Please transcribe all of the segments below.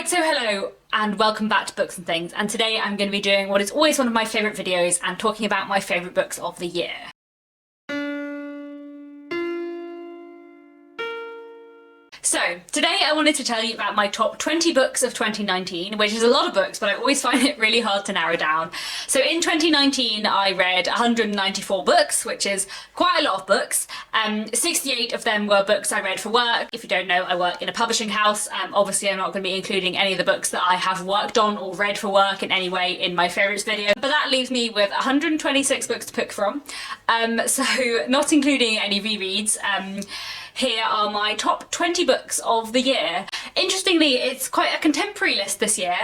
Right, so hello and welcome back to Books and Things, and today I'm going to be doing what is always one of my favourite videos and talking about my favourite books of the year. So, today I wanted to tell you about my top 20 books of 2019, which is a lot of books, but I always find it really hard to narrow down. So in 2019 I read 194 books, which is quite a lot of books. 68 of them were books I read for work. If you don't know, I work in a publishing house. Obviously I'm not going to be including any of the books that I have worked on or read for work in any way in my favourites video, but that leaves me with 126 books to pick from. So not including any rereads. Here are my top 20 books of the year. Interestingly, it's quite a contemporary list this year.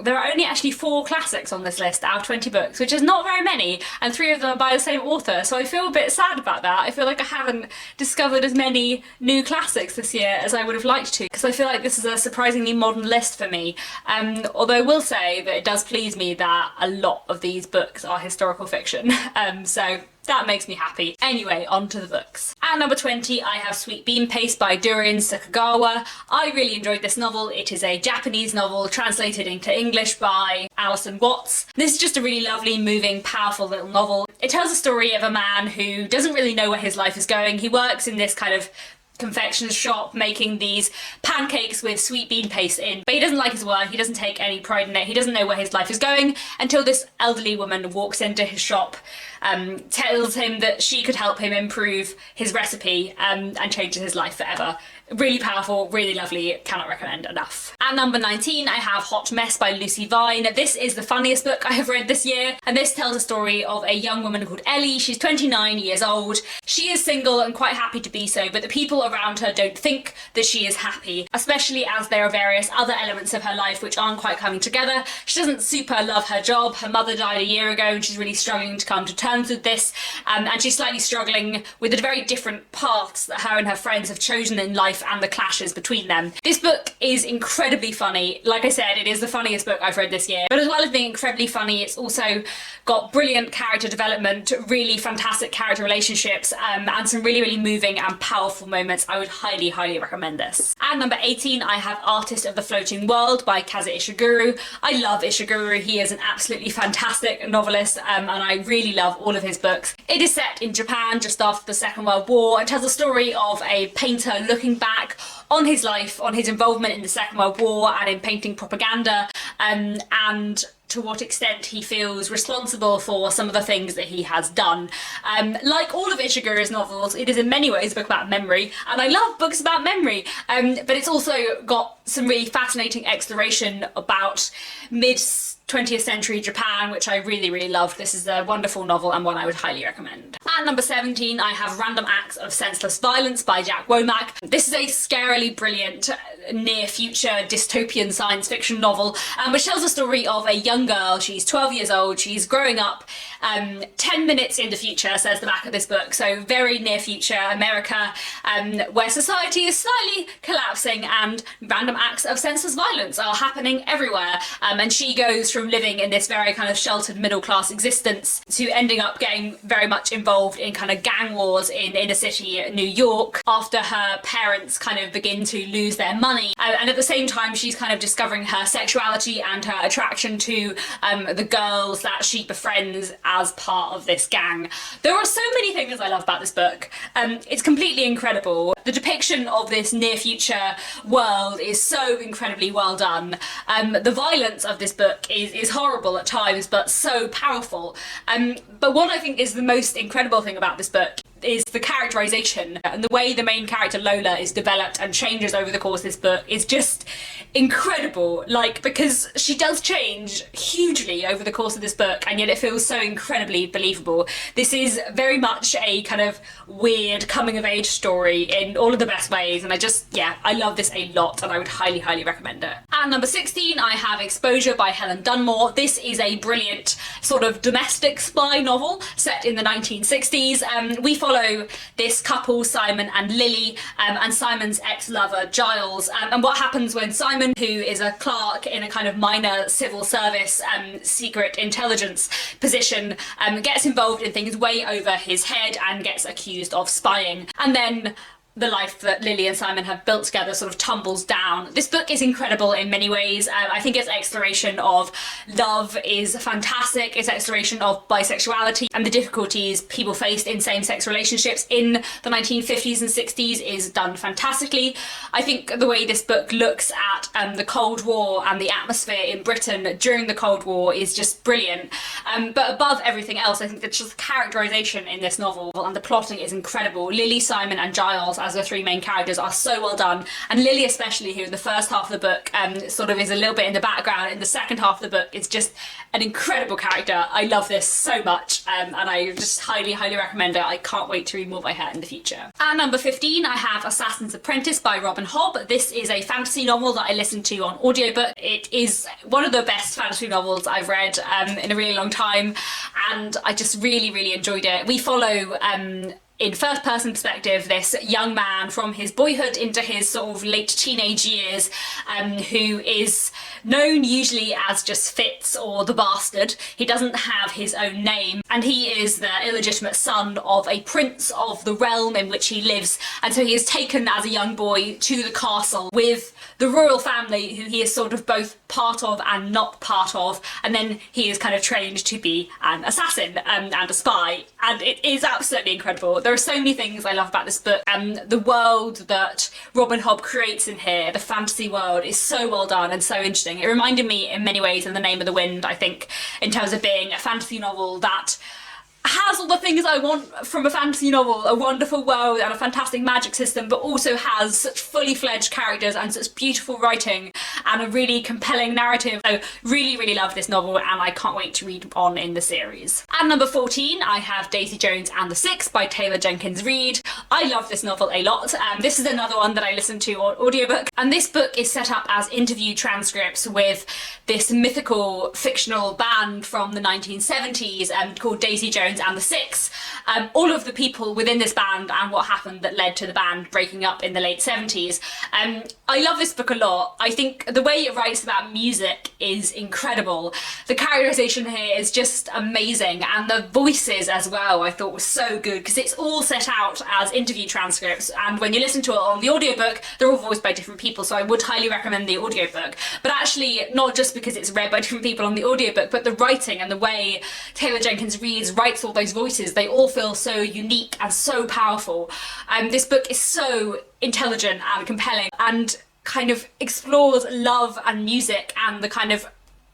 There are only actually 4 classics on this list out of 20 books, which is not very many, and 3 of them are by the same author, so I feel a bit sad about that. I feel like I haven't discovered as many new classics this year as I would have liked to, because I feel like this is a surprisingly modern list for me. Although I will say that it does please me that a lot of these books are historical fiction, so that makes me happy. Anyway, on to the books. At number 20, I have Sweet Bean Paste by Durian Sakagawa. I really enjoyed this novel. It is a Japanese novel translated into English by Alison Watts. This is just a really lovely, moving, powerful little novel. It tells a story of a man who doesn't really know where his life is going. He works in this kind of confectioner's shop making these pancakes with sweet bean paste in, but he doesn't like his work, he doesn't take any pride in it, he doesn't know where his life is going until this elderly woman walks into his shop, tells him that she could help him improve his recipe and changes his life forever. Really powerful, really lovely, cannot recommend enough. At number 19 I have Hot Mess by Lucy Vine. This is the funniest book I have read this year, and this tells a story of a young woman called Ellie. She's 29 years old. She is single and quite happy to be so, but the people around her don't think that she is happy, especially as there are various other elements of her life which aren't quite coming together. She doesn't super love her job. Her mother died a year ago and she's really struggling to come to terms with this, and she's slightly struggling with the very different paths that her and her friends have chosen in life and the clashes between them. This book is incredibly funny. Like I said, it is the funniest book I've read this year, but as well as being incredibly funny, it's also got brilliant character development, really fantastic character relationships, and some really moving and powerful moments. I would highly recommend this. At number 18 I have Artist of the Floating World by Kazu Ishiguro. I love Ishiguro. He is an absolutely fantastic novelist, and I really love all of his books. It is set in Japan just after the Second World War. It tells the story of a painter looking back on his life, on his involvement in the Second World War and in painting propaganda, and to what extent he feels responsible for some of the things that he has done. Like all of Ishiguro's novels, it is in many ways a book about memory, and I love books about memory, but it's also got some really fascinating exploration about mid-20th century Japan, which I really loved. This is a wonderful novel and one I would highly recommend. At number 17 I have Random Acts of Senseless Violence by Jack Womack. This is a scarily brilliant near-future dystopian science fiction novel, which tells the story of a young girl. She's 12 years old, she's growing up 10 minutes in the future, says the back of this book, so very near future America, where society is slightly collapsing and random acts of senseless violence are happening everywhere, and she goes from living in this very kind of sheltered middle class existence to ending up getting very much involved in kind of gang wars in inner city New York after her parents kind of begin to lose their money, and at the same time she's kind of discovering her sexuality and her attraction to the girls that she befriends as part of this gang. There are so many things I love about this book. It's completely incredible. The depiction of this near future world is so incredibly well done. The violence of this book is horrible at times, but so powerful. But what I think is the most incredible thing about this book is the characterization, and the way the main character Lola is developed and changes over the course of this book is just incredible. Like, because she does change hugely over the course of this book, and yet it feels so incredibly believable. This is very much a kind of weird coming of age story in all of the best ways, and I love this a lot, and I would highly recommend it. At number 16 I have Exposure by Helen Dunmore. This is a brilliant sort of domestic spy novel set in the 1960s. We follow this couple, Simon and Lily, and Simon's ex-lover Giles, and what happens when Simon, who is a clerk in a kind of minor civil service secret intelligence position, gets involved in things way over his head and gets accused of spying, and then the life that Lily and Simon have built together sort of tumbles down. This book is incredible in many ways. I think its exploration of love is fantastic. Its exploration of bisexuality and the difficulties people faced in same-sex relationships in the 1950s and 60s is done fantastically. I think the way this book looks at the Cold War and the atmosphere in Britain during the Cold War is just brilliant. But above everything else, I think that just the characterization in this novel and the plotting is incredible. Lily, Simon and Giles as the three main characters are so well done, and Lily especially, who in the first half of the book sort of is a little bit in the background, in the second half of the book is just an incredible character. I love this so much, and I just highly recommend it. I can't wait to read more by her in the future. At number 15 I have Assassin's Apprentice by Robin Hobb. This is a fantasy novel that I listened to on audiobook. It is one of the best fantasy novels I've read in a really long time, and I just really enjoyed it. We follow in first person perspective this young man from his boyhood into his sort of late teenage years, who is known usually as just Fitz or the Bastard. He doesn't have his own name, and he is the illegitimate son of a prince of the realm in which he lives, and so he is taken as a young boy to the castle with the royal family, who he is sort of both part of and not part of, and then he is kind of trained to be an assassin and a spy, and it is absolutely incredible. There are so many things I love about this book, and the world that Robin Hobb creates in here, the fantasy world, is so well done and so interesting. It reminded me in many ways of The Name of the Wind, I think, in terms of being a fantasy novel that has all the things I want from a fantasy novel, a wonderful world and a fantastic magic system, but also has such fully fledged characters and such beautiful writing and a really compelling narrative. So really love this novel, and I can't wait to read on in the series. At number 14 I have Daisy Jones and the Six by Taylor Jenkins Reid. I love this novel a lot. This is another one that I listened to on audiobook, and this book is set up as interview transcripts with this mythical fictional band from the 1970s called Daisy Jones and the Six. All of the people within this band and what happened that led to the band breaking up in the late 70s. I love this book a lot. I think the way it writes about music is incredible. The characterization here is just amazing, and the voices as well I thought was so good, because it's all set out as interview transcripts, and when you listen to it on the audiobook they're all voiced by different people, so I would highly recommend the audiobook. But actually, not just because it's read by different people on the audiobook, but the writing and the way Taylor Jenkins Reid writes all those voices, they all feel so unique and so powerful. This book is so intelligent and compelling and kind of explores love and music and the kind of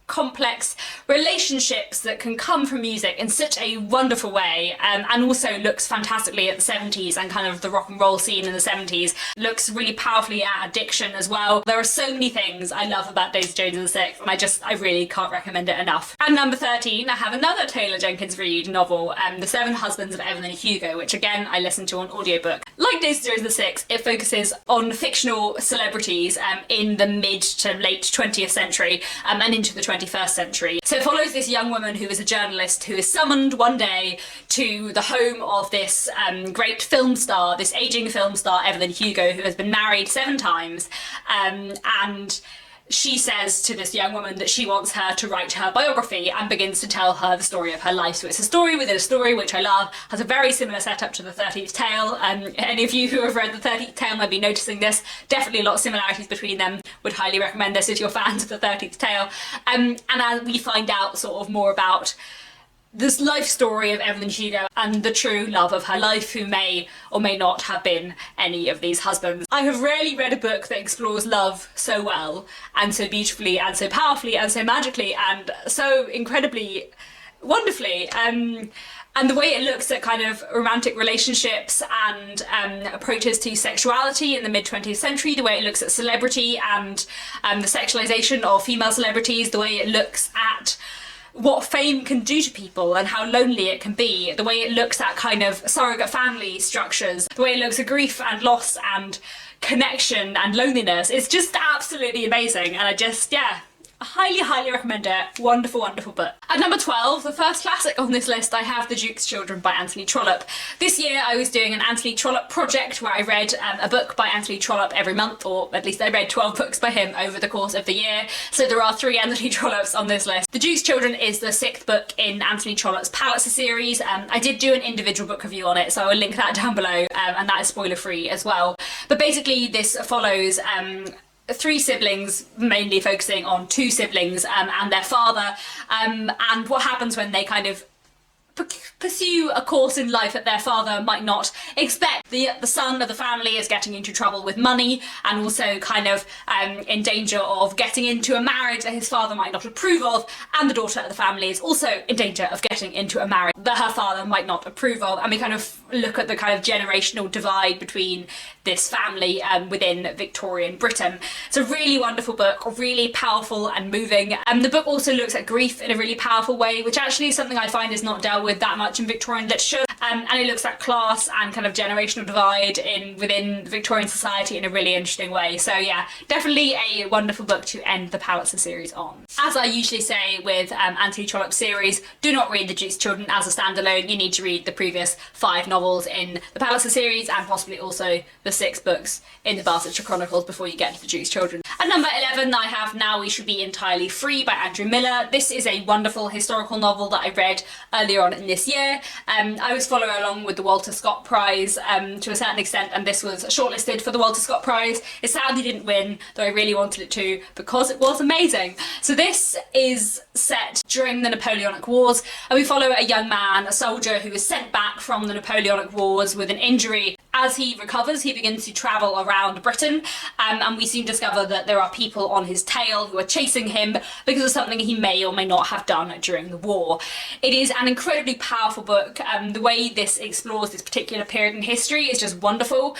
complex relationships that can come from music in such a wonderful way, and also looks fantastically at the 70s and kind of the rock and roll scene in the 70s. Looks really powerfully at addiction as well. There are so many things I love about Daisy Jones and the Six, and I really can't recommend it enough. At number 13 I have another Taylor Jenkins Reid novel, The Seven Husbands of Evelyn Hugo, which again I listened to on audiobook. Like Daisy Jones and the Six, it focuses on fictional celebrities in the mid to late 20th century and into the 21st century. So it follows this young woman who is a journalist who is summoned one day to the home of this great film star, this aging film star Evelyn Hugo, who has been married 7 times, and she says to this young woman that she wants her to write her biography and begins to tell her the story of her life. So it's a story within a story, which I love. Has a very similar setup to The 13th Tale. Any of you who have read The 13th Tale might be noticing this. Definitely a lot of similarities between them. Would highly recommend this if you're fans of The 13th Tale. And as we find out sort of more about this life story of Evelyn Hugo and the true love of her life, who may or may not have been any of these husbands. I have rarely read a book that explores love so well and so beautifully and so powerfully and so magically and so incredibly wonderfully. And the way it looks at kind of romantic relationships and approaches to sexuality in the mid-20th century, the way it looks at celebrity and the sexualization of female celebrities, the way it looks at what fame can do to people and how lonely it can be, the way it looks at kind of surrogate family structures, the way it looks at grief and loss and connection and loneliness. It's just absolutely amazing, and I just, highly recommend it. Wonderful, wonderful book. At number 12, the first classic on this list, I have The Duke's Children by Anthony Trollope. This year I was doing an Anthony Trollope project where I read a book by Anthony Trollope every month, or at least I read 12 books by him over the course of the year. So there are 3 Anthony Trollopes on this list. The Duke's Children is the 6th book in Anthony Trollope's Palliser series. I did do an individual book review on it, so I will link that down below, and that is spoiler free as well. But basically this follows 3 siblings, mainly focusing on 2 siblings and their father, and what happens when they kind of pursue a course in life that their father might not expect. The son of the family is getting into trouble with money, and also kind of in danger of getting into a marriage that his father might not approve of, and the daughter of the family is also in danger of getting into a marriage that her father might not approve of, and we kind of look at the kind of generational divide between this family within Victorian Britain. It's a really wonderful book, really powerful and moving. The book also looks at grief in a really powerful way, which actually is something I find is not dealt with that much in Victorian literature, and it looks at class and kind of generational divide within Victorian society in a really interesting way. So yeah, definitely a wonderful book to end the Palliser series on. As I usually say with Anthony Trollope series, do not read The Duke's Children as a standalone. You need to read the previous 5 novels in the Palliser series, and possibly also the 6 books in the Barsetshire Chronicles before you get to The Duke's Children. At number 11 I have Now We Should Be Entirely Free by Andrew Miller. This is a wonderful historical novel that I read earlier on in this year. I was following along with the Walter Scott Prize to a certain extent, and this was shortlisted for the Walter Scott Prize. It sadly didn't win, though I really wanted it to, because it was amazing. So this is set during the Napoleonic Wars, and we follow a young man, a soldier, who is sent back from the Napoleonic Wars with an injury. As he recovers, he begins to travel around Britain, and we soon discover that there are people on his tail who are chasing him because of something he may or may not have done during the war. It is an incredibly powerful book. The way this explores this particular period in history is just wonderful.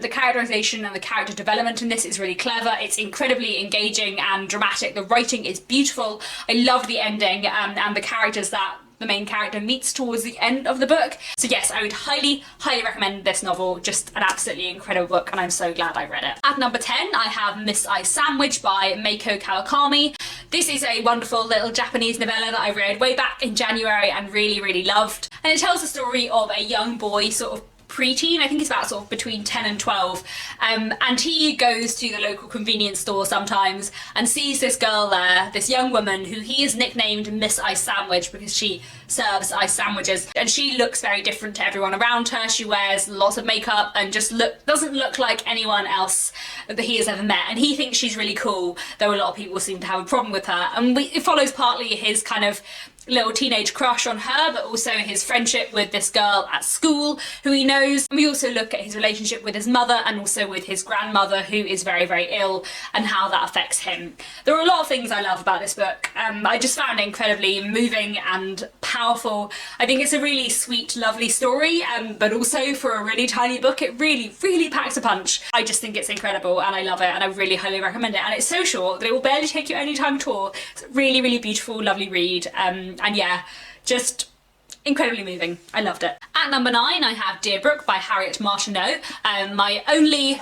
The characterization and the character development in this is really clever. It's incredibly engaging and dramatic. The writing is beautiful. I love the ending and the characters that the main character meets towards the end of the book. So yes, I would highly recommend this novel. Just an absolutely incredible book, and I'm so glad I read it. At number 10 I have Miss Ice Sandwich by Meiko Kawakami. This is a wonderful little Japanese novella that I read way back in January and really loved, and it tells the story of a young boy, sort of preteen, I think he's about sort of between 10 and 12, and he goes to the local convenience store sometimes and sees this girl there, this young woman who he has nicknamed Miss Ice Sandwich because she serves ice sandwiches, and she looks very different to everyone around her. She wears lots of makeup and just doesn't look like anyone else that he has ever met, and he thinks she's really cool, though a lot of people seem to have a problem with her. And it follows partly his kind of little teenage crush on her, but also his friendship with this girl at school who he knows. And we also look at his relationship with his mother and also with his grandmother, who is very ill, and how that affects him. There are a lot of things I love about this book. I just found it incredibly moving and powerful. I think it's a really sweet, lovely story, but also for a really tiny book, it really packs a punch. I just think it's incredible and I love it, and I really highly recommend it. And it's so short that it will barely take you any time at all. It's a really beautiful, lovely read. And yeah, just incredibly moving. I loved it. At number 9 I have Deerbrook by Harriet Martineau, my only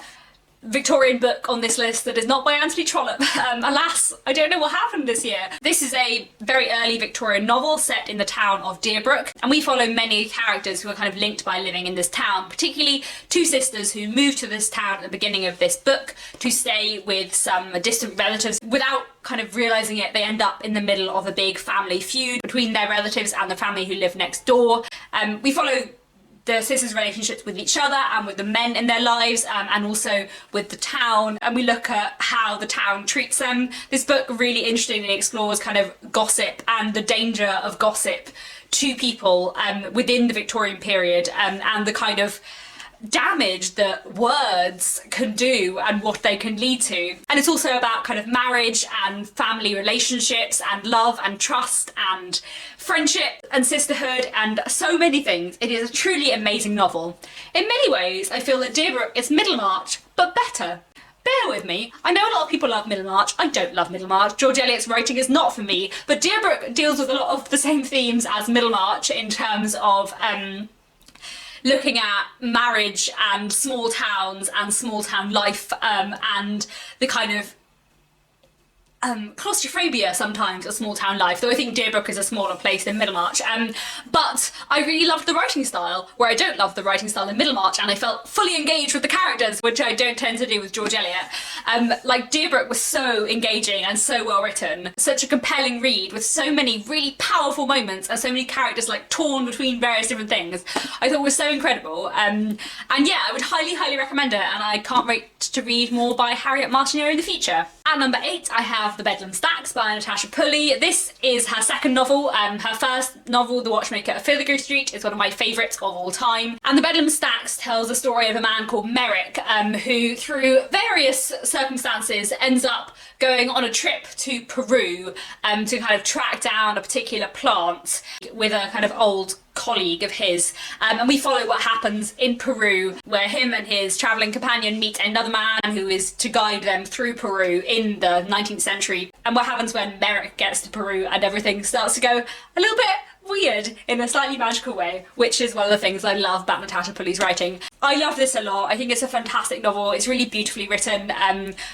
Victorian book on this list that is not by Anthony Trollope. Alas, I don't know what happened this year. This is a very early Victorian novel set in the town of Deerbrook, and we follow many characters who are kind of linked by living in this town, particularly 2 sisters who move to this town at the beginning of this book to stay with some distant relatives. Without kind of realising it, they end up in the middle of a big family feud between their relatives and the family who live next door. We follow the sisters' relationships with each other and with the men in their lives, and also with the town, and we look at how the town treats them. This book really interestingly explores kind of gossip and the danger of gossip to people within the Victorian period, and the kind of damage that words can do and what they can lead to. And it's also about kind of marriage and family relationships and love and trust and friendship and sisterhood and so many things. It is a truly amazing novel. In many ways, I feel that Deerbrook is Middlemarch, but better. Bear with me. I know a lot of people love Middlemarch. I don't love Middlemarch. George Eliot's writing is not for me, but Deerbrook deals with a lot of the same themes as Middlemarch in terms of looking at marriage and small towns and small town life, and the kind of claustrophobia sometimes of small town life, though I think Deerbrook is a smaller place than Middlemarch. But I really loved the writing style, where I don't love the writing style in Middlemarch, and I felt fully engaged with the characters, which I don't tend to do with George Eliot. Like, Deerbrook was so engaging and so well written, such a compelling read with so many really powerful moments and so many characters like torn between various different things. I thought it was so incredible. And yeah, I would highly recommend it, and I can't wait to read more by Harriet Martineau in the future. At number 8, I have The Bedlam Stacks by Natasha Pulley. This is her second novel. Her first novel, The Watchmaker of Filigree Street, is one of my favourites of all time. And The Bedlam Stacks tells the story of a man called Merrick, who through various circumstances ends up going on a trip to Peru to kind of track down a particular plant with a kind of old colleague of his, and we follow what happens in Peru, where him and his travelling companion meet another man who is to guide them through Peru in the 19th century, and what happens when Merrick gets to Peru and everything starts to go a little bit weird in a slightly magical way, which is one of the things I love about Natasha Pulley's writing. I love this a lot. I think it's a fantastic novel. It's really beautifully written.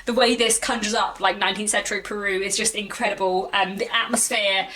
The way this conjures up like 19th century Peru is just incredible. The atmosphere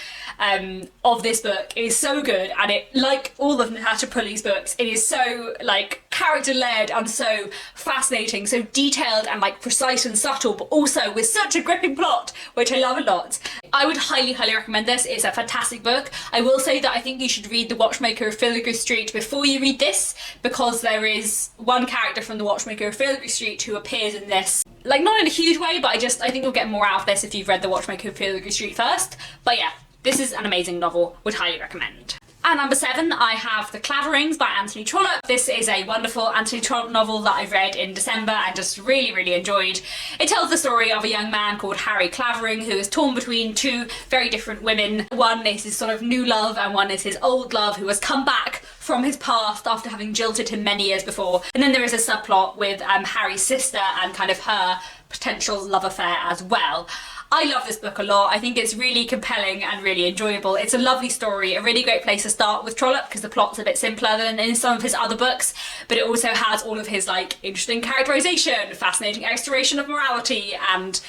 of this book is so good, and it, like all of Natasha Pulley's books, it is so like character-led and so fascinating, so detailed and like precise and subtle, but also with such a gripping plot, which I love a lot. I would highly recommend this. It's a fantastic book. I will say that I think you should read The Watchmaker of Filigree Street before you read this, because there is one character from The Watchmaker of Filigree Street who appears in this, like not in a huge way, but I think you'll get more out of this if you've read The Watchmaker of Filigree Street first. But yeah, this is an amazing novel, would highly recommend. At number 7, I have The Claddagh Rings by Anthony Trollope. This is a wonderful Anthony Trollope novel that I read in December and just really enjoyed. It tells the story of a young man called Harry Clavering who is torn between two very different women. One is his sort of new love and one is his old love, who has come back from his past after having jilted him many years before. And then there is a subplot with Harry's sister and kind of her potential love affair as well. I love this book a lot. I think it's really compelling and really enjoyable. It's a lovely story, a really great place to start with Trollope because the plot's a bit simpler than in some of his other books, but it also has all of his like interesting characterization, fascinating exploration of morality, and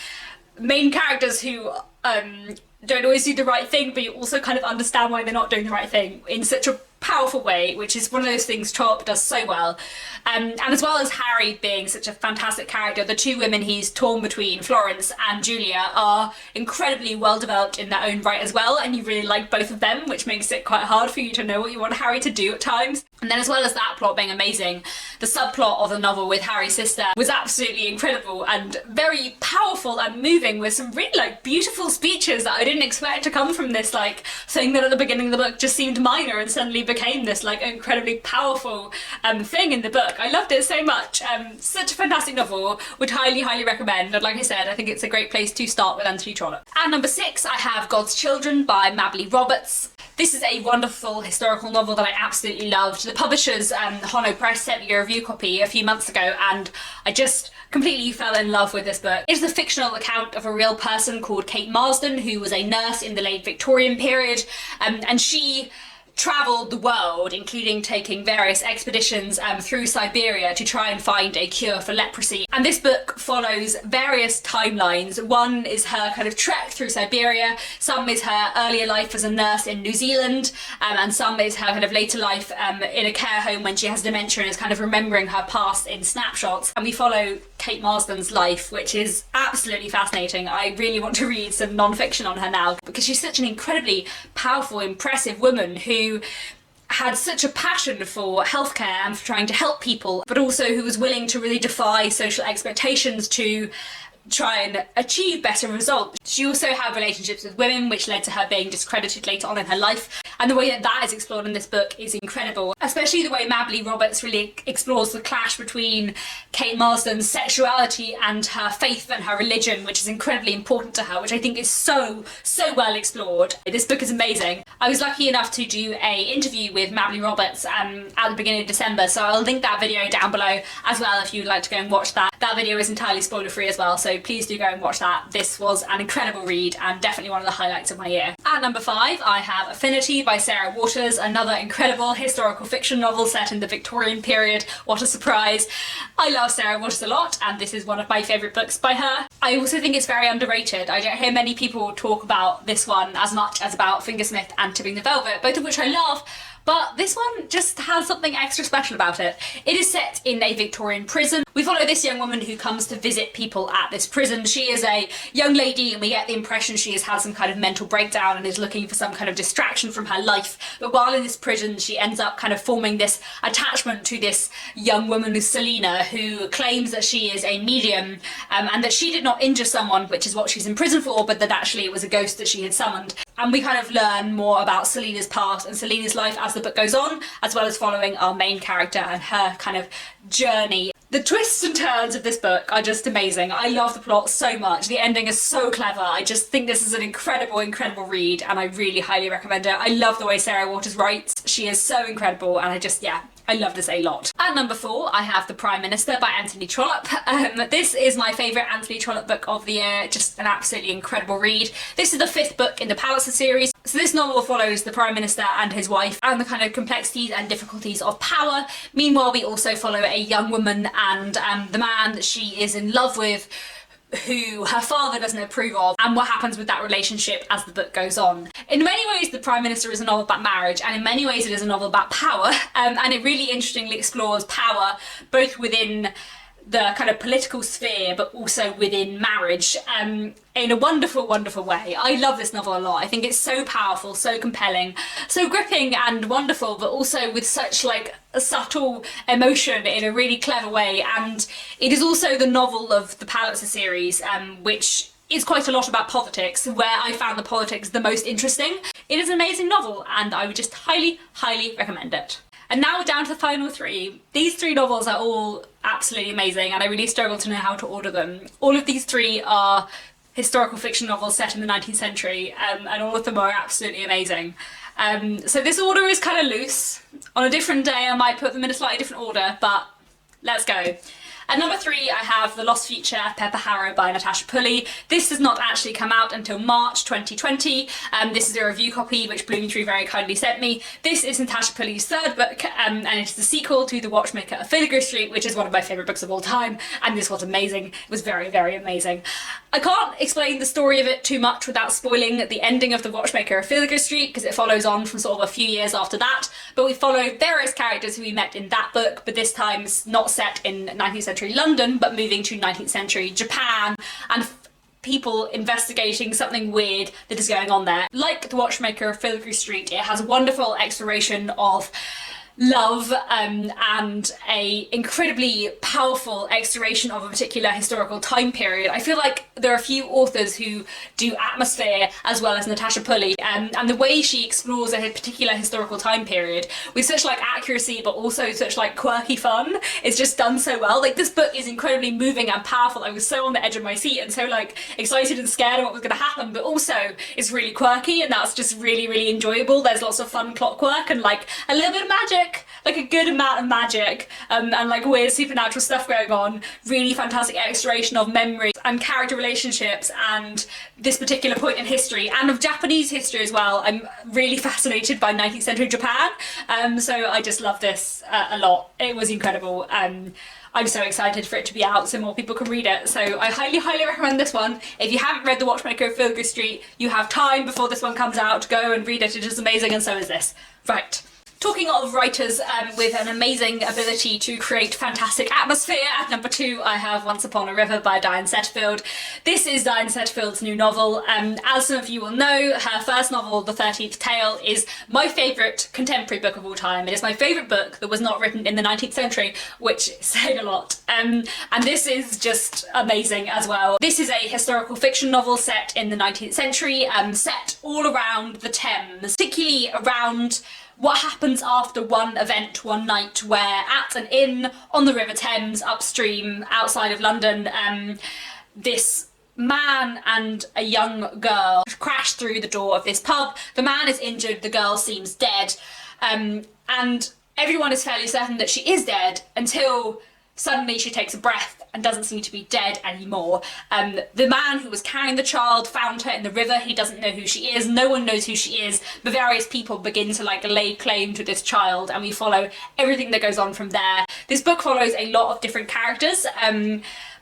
main characters who don't always do the right thing, but you also kind of understand why they're not doing the right thing in such a powerful way, which is one of those things Trollope does so well. And as well as Harry being such a fantastic character, the two women he's torn between, Florence and Julia, are incredibly well developed in their own right as well, and you really like both of them, which makes it quite hard for you to know what you want Harry to do at times. And then as well as that plot being amazing, the subplot of the novel with Harry's sister was absolutely incredible and very powerful and moving, with some really like beautiful speeches that I didn't expect to come from this like thing that at the beginning of the book just seemed minor and suddenly became this like incredibly powerful thing in the book. I loved it so much. Such a fantastic novel, would highly recommend, and like I said, I think it's a great place to start with Anthony Trollope. At number 6, I have God's Children by Mabley Roberts. This is a wonderful historical novel that I absolutely loved. The publishers, Hono Press, sent me a review copy a few months ago, and I just completely fell in love with this book. It's the fictional account of a real person called Kate Marsden, who was a nurse in the late Victorian period, and she travelled the world, including taking various expeditions through Siberia to try and find a cure for leprosy. And this book follows various timelines. One is her kind of trek through Siberia, some is her earlier life as a nurse in New Zealand, and some is her kind of later life in a care home when she has dementia and is kind of remembering her past in snapshots. And we follow Kate Marsden's life, which is absolutely fascinating. I really want to read some non-fiction on her now, because she's such an incredibly powerful, impressive woman who had such a passion for healthcare and for trying to help people, but also who was willing to really defy social expectations to try and achieve better results. She also had relationships with women, which led to her being discredited later on in her life, and the way that that is explored in this book is incredible, especially the way Mabley Roberts really explores the clash between Kate Marsden's sexuality and her faith and her religion, which is incredibly important to her, which I think is so well explored. This book is amazing. I was lucky enough to do a interview with Mabley Roberts at the beginning of December, so I'll link that video down below as well if you'd like to go and watch that. That video is entirely spoiler free as well, so please do go and watch that. This was an incredible read and definitely one of the highlights of my year. At number 5, I have Affinity by Sarah Waters, another incredible historical fiction novel set in the Victorian period. What a surprise. I love Sarah Waters a lot, and this is one of my favourite books by her. I also think it's very underrated. I don't hear many people talk about this one as much as about Fingersmith and Tipping the Velvet, both of which I love. But this one just has something extra special about it. It is set in a Victorian prison. We follow this young woman who comes to visit people at this prison. She is a young lady, and we get the impression she has had some kind of mental breakdown and is looking for some kind of distraction from her life. But while in this prison, she ends up kind of forming this attachment to this young woman, Selina, who claims that she is a medium and that she did not injure someone, which is what she's in prison for, but that actually it was a ghost that she had summoned. And we kind of learn more about Selina's past and Selina's life as the book goes on, as well as following our main character and her kind of journey. The twists and turns of this book are just amazing. I love the plot so much. The ending is so clever. I just think this is an incredible, incredible read, and I really highly recommend it. I love the way Sarah Waters writes. She is so incredible, and I love this a lot. At number 4, I have The Prime Minister by Anthony Trollope. This is my favourite Anthony Trollope book of the year, just an absolutely incredible read. This is the 5th book in the Palliser series. So this novel follows the Prime Minister and his wife and the kind of complexities and difficulties of power. Meanwhile, we also follow a young woman and the man that she is in love with, who her father doesn't approve of, and what happens with that relationship as the book goes on. In many ways, The Prime Minister is a novel about marriage, and in many ways it is a novel about power, and it really interestingly explores power both within the kind of political sphere but also within marriage in a wonderful, wonderful way. I love this novel a lot. I think it's so powerful, so compelling, so gripping and wonderful, but also with such like a subtle emotion in a really clever way. And it is also the novel of the Palliser series, which is quite a lot about politics, where I found the politics the most interesting. It is an amazing novel, and I would just highly, highly recommend it. And now we're down to the final 3. These 3 novels are all absolutely amazing, and I really struggle to know how to order them. All of these 3 are historical fiction novels set in the 19th century, and all of them are absolutely amazing. So this order is kind of loose. On a different day I might put them in a slightly different order, but let's go. At number 3, I have The Lost Future of Pepper Harrow by Natasha Pulley. This does not actually come out until March 2020. This is a review copy which Bloomingtree very kindly sent me. This is Natasha Pulley's 3rd book, and it's the sequel to The Watchmaker of Filigree Street, which is one of my favourite books of all time, and this was amazing. It was very, very amazing. I can't explain the story of it too much without spoiling the ending of The Watchmaker of Filigree Street, because it follows on from sort of a few years after that, but we follow various characters who we met in that book, but this time not set in 19th century London, but moving to 19th century Japan, and people investigating something weird that is going on there. Like The Watchmaker of Filigree Street, it has a wonderful exploration of love and a incredibly powerful exploration of a particular historical time period. I feel like there are a few authors who do atmosphere as well as Natasha Pulley, and the way she explores a particular historical time period with such like accuracy but also such like quirky fun is just done so well. Like, this book is incredibly moving and powerful. I was so on the edge of my seat and so like excited and scared of what was going to happen, but also it's really quirky, and that's just really, really enjoyable. There's lots of fun clockwork and like a little bit of magic, like a good amount of magic, and like weird supernatural stuff going on. Really fantastic exploration of memory and character relationships and this particular point in history, and of Japanese history as well. I'm really fascinated by 19th century Japan, so I just love this a lot. It was incredible. I'm so excited for it to be out so more people can read it. So I highly, highly recommend this one. If you haven't read The Watchmaker of Filigree Street, you have time before this one comes out. Go and read it. It is amazing, and so is this. Right. Talking of writers with an amazing ability to create fantastic atmosphere, at number 2 I have Once Upon a River by Diane Setterfield. This is Diane Setterfield's new novel. As some of you will know, her first novel, The 13th Tale, is my favourite contemporary book of all time. It is my favourite book that was not written in the 19th century, which is saying a lot. And this is just amazing as well. This is a historical fiction novel set in the 19th century, set all around the Thames, particularly around what happens after one event one night where at an inn on the River Thames upstream outside of London, this man and a young girl crash through the door of this pub. The man is injured, the girl seems dead, and everyone is fairly certain that she is dead until suddenly she takes a breath and doesn't seem to be dead anymore. The man who was carrying the child found her in the river. He doesn't know who she is. No one knows who she is. But various people begin to like lay claim to this child, and we follow everything that goes on from there. This book follows a lot of different characters,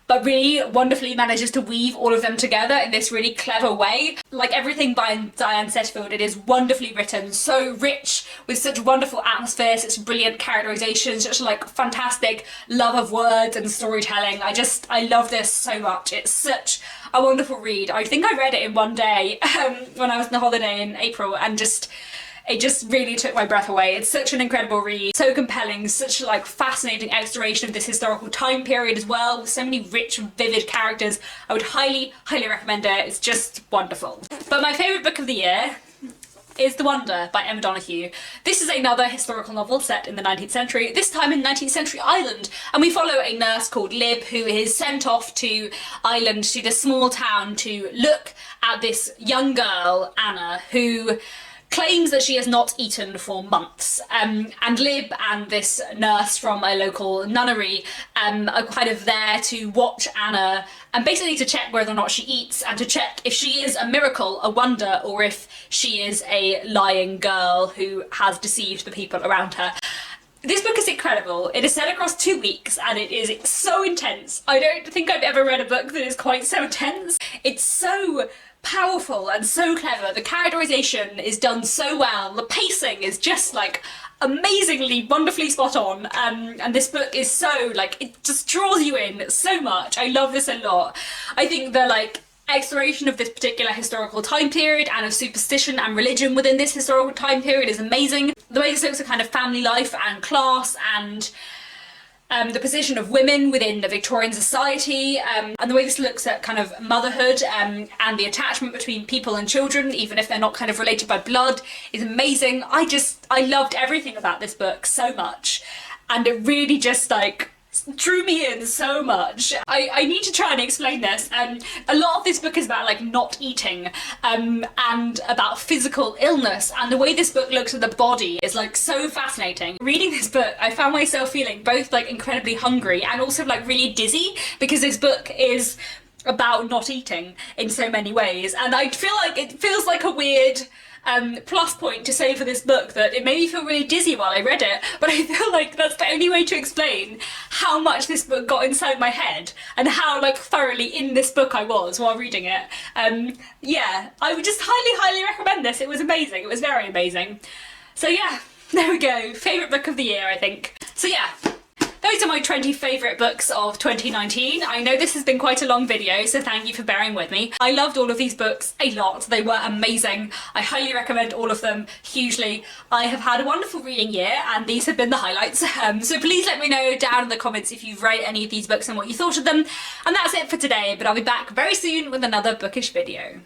but really wonderfully manages to weave all of them together in this really clever way. Like everything by Diane Setterfield, it is wonderfully written, so rich, with such wonderful atmosphere, such brilliant characterization, such like fantastic love of words and storytelling. I love this so much. It's such a wonderful read. I think I read it in one day when I was on a holiday in April, and it just really took my breath away. It's such an incredible read, so compelling, such like fascinating exploration of this historical time period as well, with so many rich, vivid characters. I would highly, highly recommend it. It's just wonderful. But my favourite book of the year is The Wonder by Emma Donoghue. This is another historical novel set in the 19th century, this time in 19th century Ireland, and we follow a nurse called Lib who is sent off to Ireland, to this small town, to look at this young girl, Anna, who claims that she has not eaten for months. And Lib and this nurse from a local nunnery are kind of there to watch Anna and basically to check whether or not she eats, and to check if she is a miracle, a wonder, or if she is a lying girl who has deceived the people around her. This book is incredible. It is set across 2 weeks and it is so intense. I don't think I've ever read a book that is quite so intense. It's so powerful and so clever. The characterization is done so well. The pacing is just like amazingly, wonderfully spot on. And this book is so like, it just draws you in so much. I love this a lot. I think the like exploration of this particular historical time period and of superstition and religion within this historical time period is amazing. The way this looks at kind of family life and class and the position of women within the Victorian society, and the way this looks at kind of motherhood and the attachment between people and children, even if they're not kind of related by blood, is amazing. I loved everything about this book so much, and it really just like drew me in so much. I need to try and explain this. A lot of this book is about like not eating and about physical illness, and the way this book looks at the body is like so fascinating. Reading this book, I found myself feeling both like incredibly hungry and also like really dizzy, because this book is about not eating in so many ways, and I feel like it feels like a weird plus point to say for this book that it made me feel really dizzy while I read it, but I feel like that's the only way to explain how much this book got inside my head and how like thoroughly in this book I was while reading it. Yeah, I would just highly recommend this. It was amazing. It was very amazing. So yeah, there we go. Favourite book of the year, I think. So yeah, those are my 20 favourite books of 2019. I know this has been quite a long video, so thank you for bearing with me. I loved all of these books a lot. They were amazing. I highly recommend all of them hugely. I have had a wonderful reading year, and these have been the highlights. So please let me know down in the comments if you've read any of these books and what you thought of them. And that's it for today, but I'll be back very soon with another bookish video.